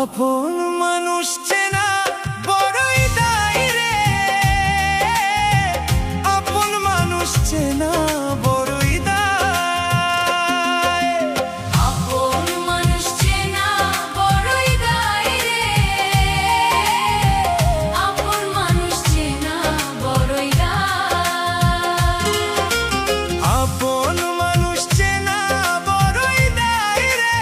আপন মানুষ চেনা বড়ই দায় রে, আপন মানুষ চেনা বড়ই দায়। আপন মানুষ চেনা বড়ই দায় রে, আপন মানুষ চেনা বড়ই দায়। আপন মানুষ চেনা বড়ই দায় রে,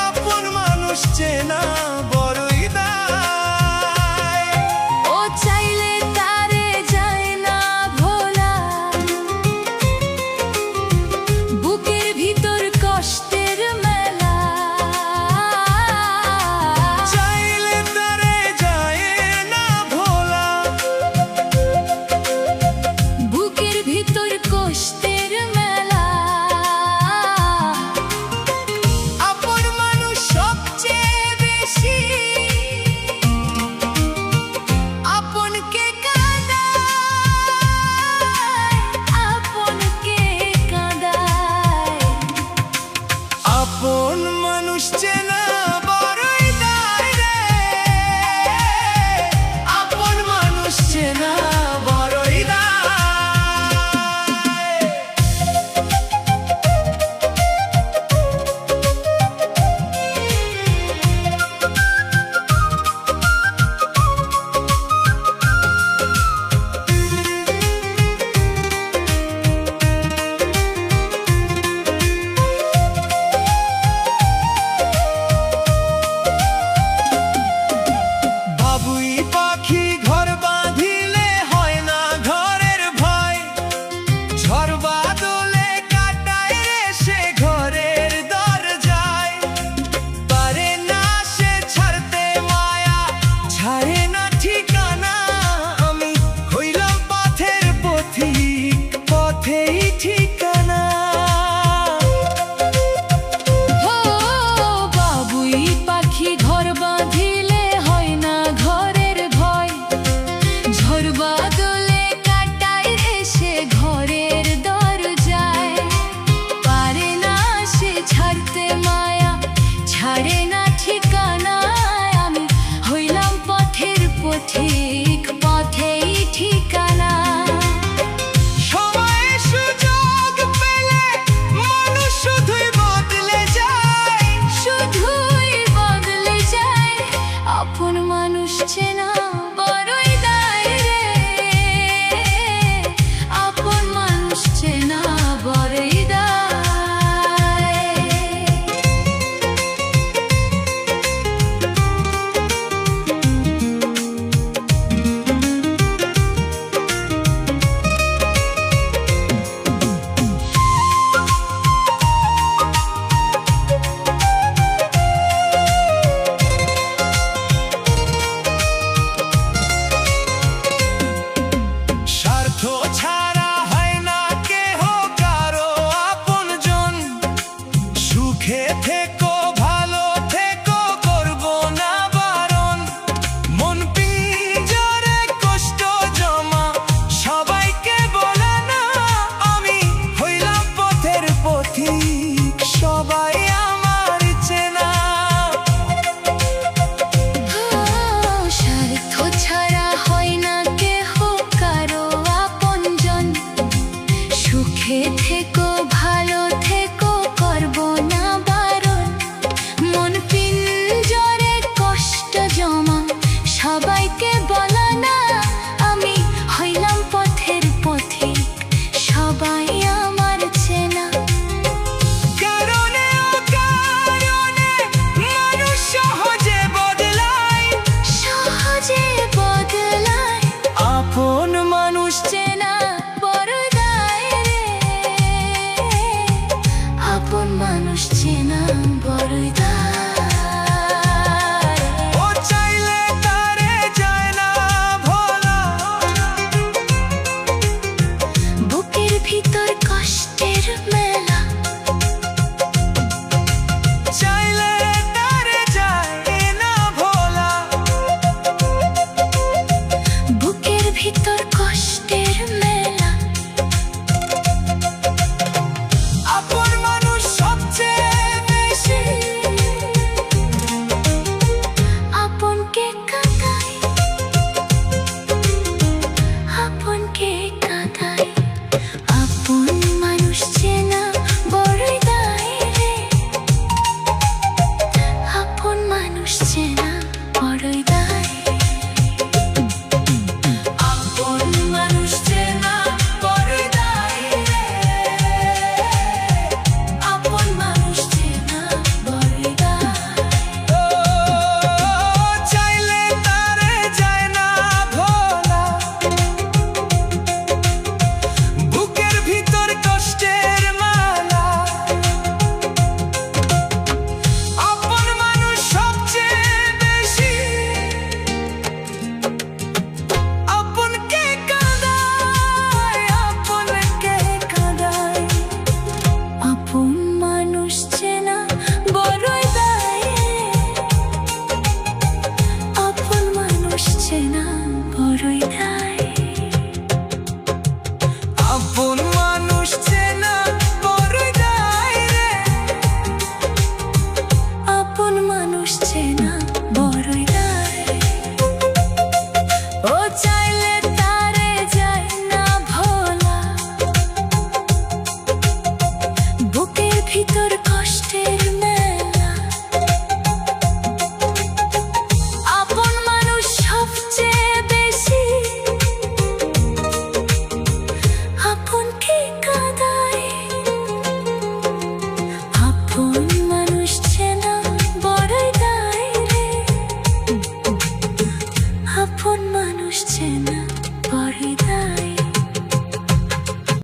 আপন মানুষ চেনা বড়ই দায়। ও চাইলে তারে যায় না ভোলা, বুকের ভিতর কষ্টের মেলা। চাইলে তারে যায় না ভোলা, বুকের ভিতর কষ্টের মেলা। আপন মানুষ সবচেয়ে বেশি আপনকে কাঁদায়, আপনকে কাঁদায়। আপন মানুষ চেনা বড়ই দায় রে, আপন মানুষ চেনা বড়ই দায়। বাবুই পাখি ঘর বাঁধিলে হয় না ঘরের ভয়, ঝড় বাদলে কাটায় রে সে ঘরের দরজায়। পারে না সে ছাড়তে মায়া, ছাড়ে না ঠিকানা, আমি হইলাম পথের পথিক, পথেই ঠিকানা। ও বাবুই পাখি ঘর বাঁধিলে হয় না ঘরের ভয়, ঝড় বাদলে কাটায় রে সে ঘরের দরজায়। পারে না সে ছাড়তে মায়া, ছাড়ে না ঠিকানা, আমি হইলাম পথের পথিক, পথেই ঠিকানা। সময় সুযোগ পেলে মানুষ শুধুই বদলে যায়, শুধুই বদলে যায়, আপন মানুষ চেনা বড়ই দায় রে, আপন মানুষ চেনা বড়ই দায়। স্বার্থ ছাড়া হয় না কেহ কারো আপনজন, সুখে থেকো ভালো থেকো করব না বারণ। মন পিঞ্জরে কষ্ট জমা সবাইকে বলে না, আমি হইলাম পথের পথিক, সবাই আমার চেনা। স্বার্থ ছাড়া হয় না কেহ কারো আপনজন, সুখে থেকো ভালো থেকো করব না বারণ। মন পিঞ্জরে কষ্ট জমা সবাইকে বলা না, আমি হইলাম পথের পথিক, সবাই আমার চেনা। কারণে অকারণে মানুষ সহজে বদলায়, সহজে বদলায়, আপন মানুষ চেনা বড় দায় রে, আপন মানুষ চেনা বড় দায়। ও চাইলে তারে যায় না ভোলা, বুকের ভিতর কষ্টের মেলা।